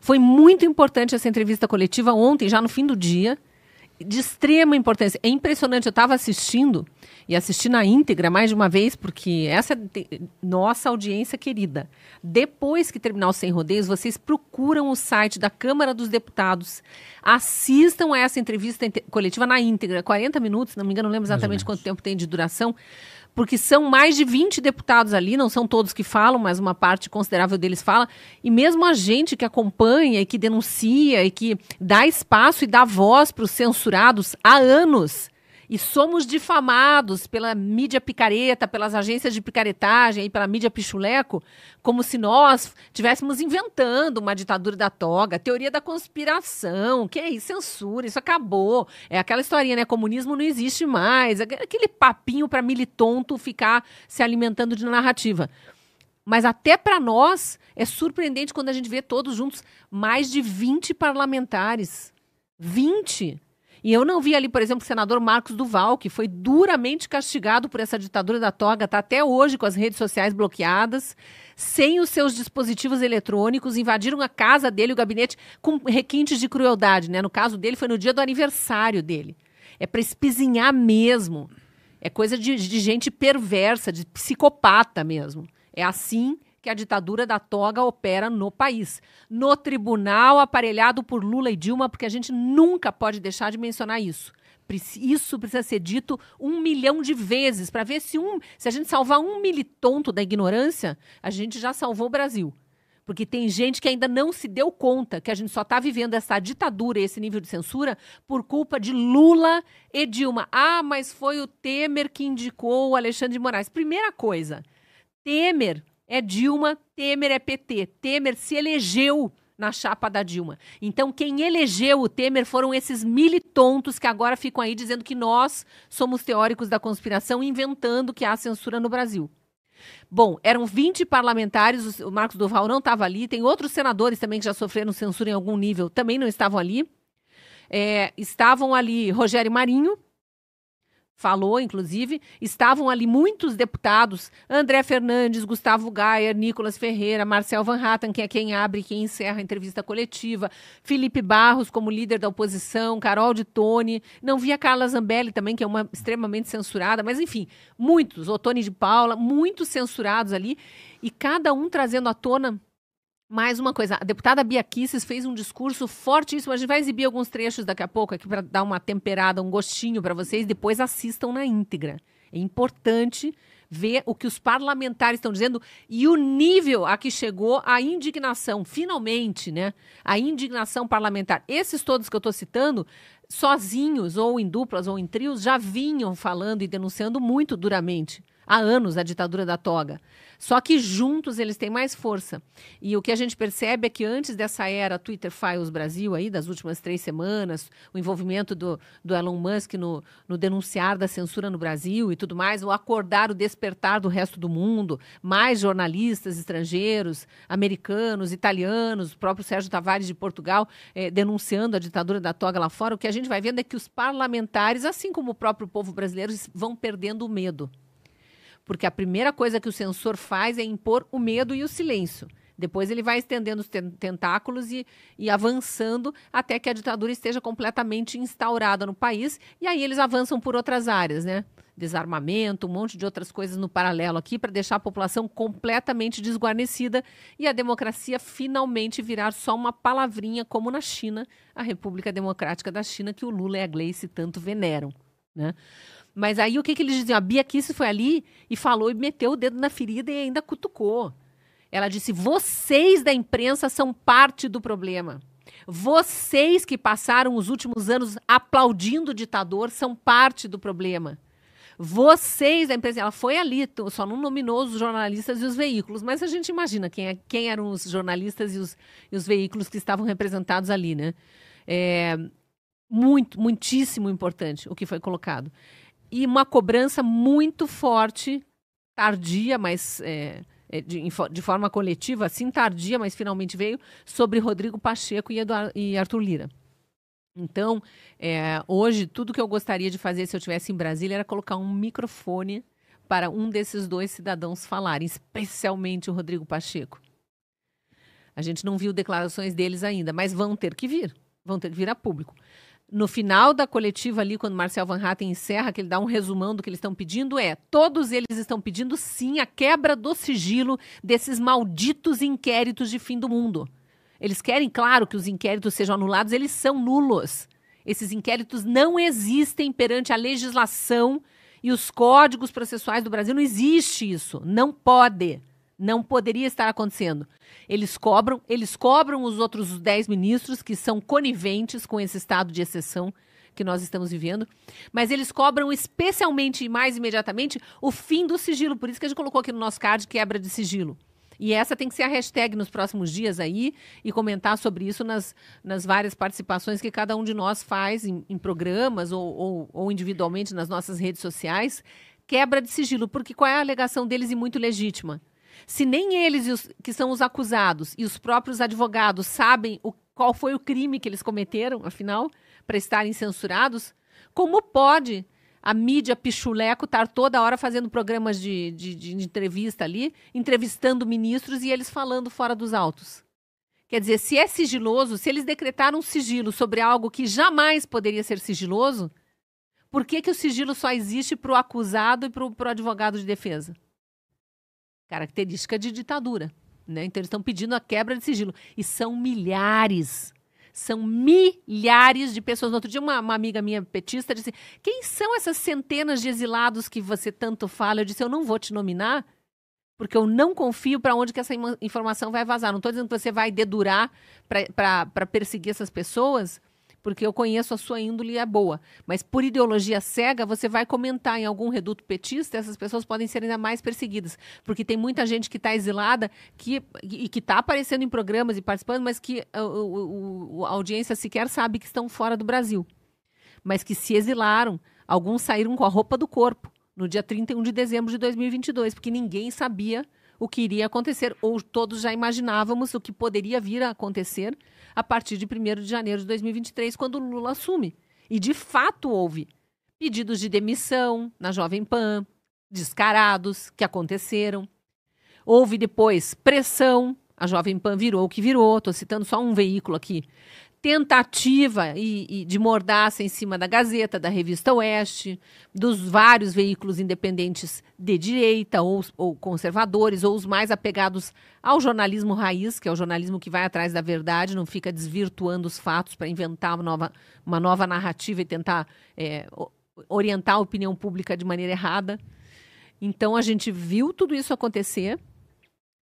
Foi muito importante essa entrevista coletiva ontem, já no fim do dia, de extrema importância. É impressionante, eu estava assistindo, e assisti na íntegra mais de uma vez, porque essa é nossa audiência querida. Depois que terminar o Sem Rodeios, vocês procuram o site da Câmara dos Deputados, assistam a essa entrevista coletiva na íntegra, 40 minutos, não me engano, não lembro exatamente quanto tempo tem de duração, porque são mais de 20 deputados ali, não são todos que falam, mas uma parte considerável deles fala, e mesmo a gente que acompanha e que denuncia e que dá espaço e dá voz para os censurados há anos, e somos difamados pela mídia picareta, pelas agências de picaretagem e pela mídia pichuleco, como se nós estivéssemos inventando uma ditadura da toga, teoria da conspiração, que é isso, censura, isso acabou. É aquela historinha, né? Comunismo não existe mais, aquele papinho para militonto ficar se alimentando de narrativa. Mas até para nós é surpreendente quando a gente vê todos juntos mais de 20 parlamentares. 20! E eu não vi ali, por exemplo, o senador Marcos Duval, que foi duramente castigado por essa ditadura da toga, está até hoje com as redes sociais bloqueadas, sem os seus dispositivos eletrônicos, invadiram a casa dele, o gabinete, com requintes de crueldade, né? No caso dele, foi no dia do aniversário dele. É para espizinhar mesmo. É coisa de gente perversa, de psicopata mesmo. É assim que a ditadura da toga opera no país. No tribunal aparelhado por Lula e Dilma, porque a gente nunca pode deixar de mencionar isso. Isso precisa ser dito 1 milhão de vezes, para ver se a gente salvar um militonto da ignorância, a gente já salvou o Brasil. Porque tem gente que ainda não se deu conta que a gente só está vivendo essa ditadura e esse nível de censura por culpa de Lula e Dilma. Ah, mas foi o Temer que indicou o Alexandre de Moraes. Primeira coisa, Temer é Dilma, Temer é PT. Temer se elegeu na chapa da Dilma. Então, quem elegeu o Temer foram esses militontos que agora ficam aí dizendo que nós somos teóricos da conspiração, inventando que há censura no Brasil. Bom, eram 20 parlamentares, o Marcos Duval não estava ali, tem outros senadores também que já sofreram censura em algum nível, também não estavam ali. Estavam ali Rogério Marinho, falou, inclusive, estavam ali muitos deputados, André Fernandes, Gustavo Gayer, Nicolas Ferreira, Marcel Van Hatten, que é quem abre e quem encerra a entrevista coletiva, Felipe Barros como líder da oposição, Carol de Tone, não vi a Carla Zambelli também, que é uma extremamente censurada, mas enfim, muitos, Ottoni de Paula, muitos censurados ali, e cada um trazendo à tona mais uma coisa. A deputada Bia Kicis fez um discurso fortíssimo. A gente vai exibir alguns trechos daqui a pouco aqui para dar uma temperada, um gostinho para vocês. Depois assistam na íntegra. É importante ver o que os parlamentares estão dizendo e o nível a que chegou a indignação, finalmente, né? A indignação parlamentar. Esses todos que eu estou citando, sozinhos, ou em duplas, ou em trios, já vinham falando e denunciando muito duramente. Há anos a ditadura da toga. Só que juntos eles têm mais força. E o que a gente percebe é que antes dessa era Twitter Files Brasil, aí, das últimas 3 semanas, o envolvimento do Elon Musk no denunciar da censura no Brasil e tudo mais, o acordar, o despertar do resto do mundo, mais jornalistas estrangeiros, americanos, italianos, o próprio Sérgio Tavares de Portugal denunciando a ditadura da toga lá fora, o que a gente vai vendo é que os parlamentares, assim como o próprio povo brasileiro, vão perdendo o medo. Porque a primeira coisa que o censor faz é impor o medo e o silêncio. Depois ele vai estendendo os tentáculos e avançando até que a ditadura esteja completamente instaurada no país. E aí eles avançam por outras áreas, né? Desarmamento, um monte de outras coisas no paralelo aqui para deixar a população completamente desguarnecida e a democracia finalmente virar só uma palavrinha como na China, a República Democrática da China, que o Lula e a Gleice tanto veneram, né? Mas aí o que eles diziam? A Bia Kicis foi ali e falou e meteu o dedo na ferida e ainda cutucou. Ela disse, vocês da imprensa são parte do problema. Vocês que passaram os últimos anos aplaudindo o ditador são parte do problema. Vocês da imprensa, ela foi ali, só não nominou os jornalistas e os veículos, mas a gente imagina quem eram os jornalistas e os veículos que estavam representados ali, né? Muitíssimo importante o que foi colocado. E uma cobrança muito forte, tardia, mas de forma coletiva, assim tardia, mas finalmente veio, sobre Rodrigo Pacheco e Arthur Lira. Então, hoje, tudo que eu gostaria de fazer se eu estivesse em Brasília era colocar um microfone para um desses dois cidadãos falarem, especialmente o Rodrigo Pacheco. A gente não viu declarações deles ainda, mas vão ter que vir a público. No final da coletiva ali, quando Marcel Van Hatten encerra, que ele dá um resumão do que eles estão pedindo, todos eles estão pedindo, sim, a quebra do sigilo desses malditos inquéritos de fim do mundo. Eles querem, claro, que os inquéritos sejam anulados, eles são nulos. Esses inquéritos não existem perante a legislação e os códigos processuais do Brasil. Não existe isso. Não pode. Não poderia estar acontecendo. Eles cobram os outros 10 ministros que são coniventes com esse estado de exceção que nós estamos vivendo, mas eles cobram especialmente e mais imediatamente o fim do sigilo. Por isso que a gente colocou aqui no nosso card quebra de sigilo. E essa tem que ser a hashtag nos próximos dias aí e comentar sobre isso nas várias participações que cada um de nós faz em programas ou individualmente nas nossas redes sociais. Quebra de sigilo, porque qual é a alegação deles e muito legítima? Se nem eles, que são os acusados, e os próprios advogados sabem qual foi o crime que eles cometeram, afinal, para estarem censurados, como pode a mídia pichuleco estar toda hora fazendo programas de entrevista ali, entrevistando ministros e eles falando fora dos autos? Quer dizer, se é sigiloso, se eles decretaram sigilo sobre algo que jamais poderia ser sigiloso, por que o sigilo só existe para o acusado e para o advogado de defesa? Característica de ditadura, né? Então eles estão pedindo a quebra de sigilo. E são milhares de pessoas. No outro dia uma amiga minha petista disse, quem são essas centenas de exilados que você tanto fala? Eu disse, eu não vou te nominar, porque eu não confio para onde que essa informação vai vazar. Não estou dizendo que você vai dedurar para perseguir essas pessoas, porque eu conheço a sua índole e é boa. Mas por ideologia cega, você vai comentar em algum reduto petista, essas pessoas podem ser ainda mais perseguidas. Porque tem muita gente que está exilada e que está aparecendo em programas e participando, mas que a audiência sequer sabe que estão fora do Brasil. Mas que se exilaram, alguns saíram com a roupa do corpo no dia 31 de dezembro de 2022, porque ninguém sabia o que iria acontecer, ou todos já imaginávamos o que poderia vir a acontecer a partir de 1º de janeiro de 2023, quando o Lula assume. E, de fato, houve pedidos de demissão na Jovem Pan, descarados, que aconteceram. Houve depois pressão, a Jovem Pan virou o que virou, estou citando só um veículo aqui. Tentativa de mordaça em cima da Gazeta, da Revista Oeste, dos vários veículos independentes de direita ou conservadores, ou os mais apegados ao jornalismo raiz, que é o jornalismo que vai atrás da verdade, não fica desvirtuando os fatos para inventar uma nova narrativa e tentar orientar a opinião pública de maneira errada. Então, a gente viu tudo isso acontecer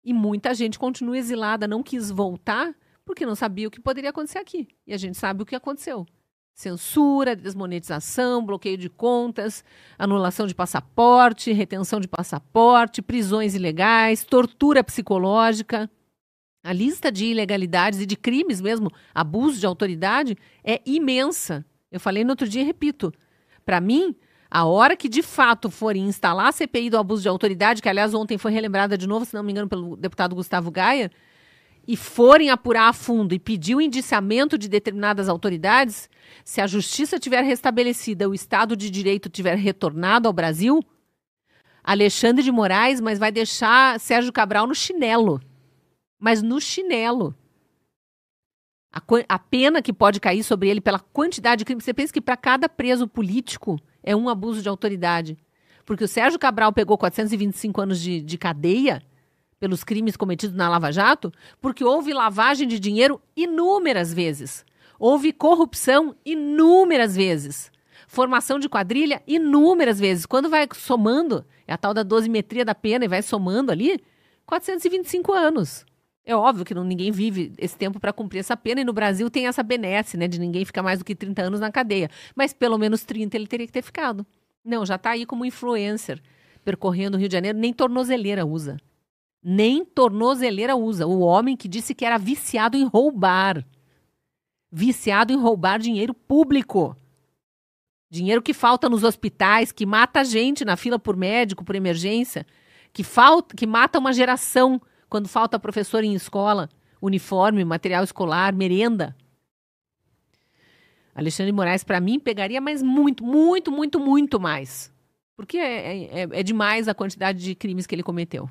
e muita gente continua exilada, não quis voltar, porque não sabia o que poderia acontecer aqui. E a gente sabe o que aconteceu. Censura, desmonetização, bloqueio de contas, anulação de passaporte, retenção de passaporte, prisões ilegais, tortura psicológica. A lista de ilegalidades e de crimes mesmo, abuso de autoridade, é imensa. Eu falei no outro dia e repito. Para mim, a hora que de fato forem instalar a CPI do abuso de autoridade, que aliás ontem foi relembrada de novo, se não me engano, pelo deputado Gustavo Gaia, e forem apurar a fundo e pedir o indiciamento de determinadas autoridades, se a justiça tiver restabelecida, o Estado de Direito tiver retornado ao Brasil, Alexandre de Moraes, mas vai deixar Sérgio Cabral no chinelo. Mas no chinelo. A pena que pode cair sobre ele pela quantidade de crimes. Você pensa que para cada preso político é um abuso de autoridade. Porque o Sérgio Cabral pegou 425 anos de cadeia pelos crimes cometidos na Lava Jato, porque houve lavagem de dinheiro inúmeras vezes. Houve corrupção inúmeras vezes. Formação de quadrilha inúmeras vezes. Quando vai somando, é a tal da dosimetria da pena e vai somando ali, 425 anos. É óbvio que ninguém vive esse tempo para cumprir essa pena, e no Brasil tem essa benesse, né, de ninguém ficar mais do que 30 anos na cadeia. Mas pelo menos 30 ele teria que ter ficado. Não, já está aí como influencer, percorrendo o Rio de Janeiro, nem tornozeleira usa. Nem tornozeleira usa. O homem que disse que era viciado em roubar. Viciado em roubar dinheiro público. Dinheiro que falta nos hospitais, que mata gente na fila por médico, por emergência, que mata uma geração quando falta professor em escola, uniforme, material escolar, merenda. Alexandre de Moraes, para mim, pegaria mais muito, muito, muito, muito mais. Porque é demais a quantidade de crimes que ele cometeu.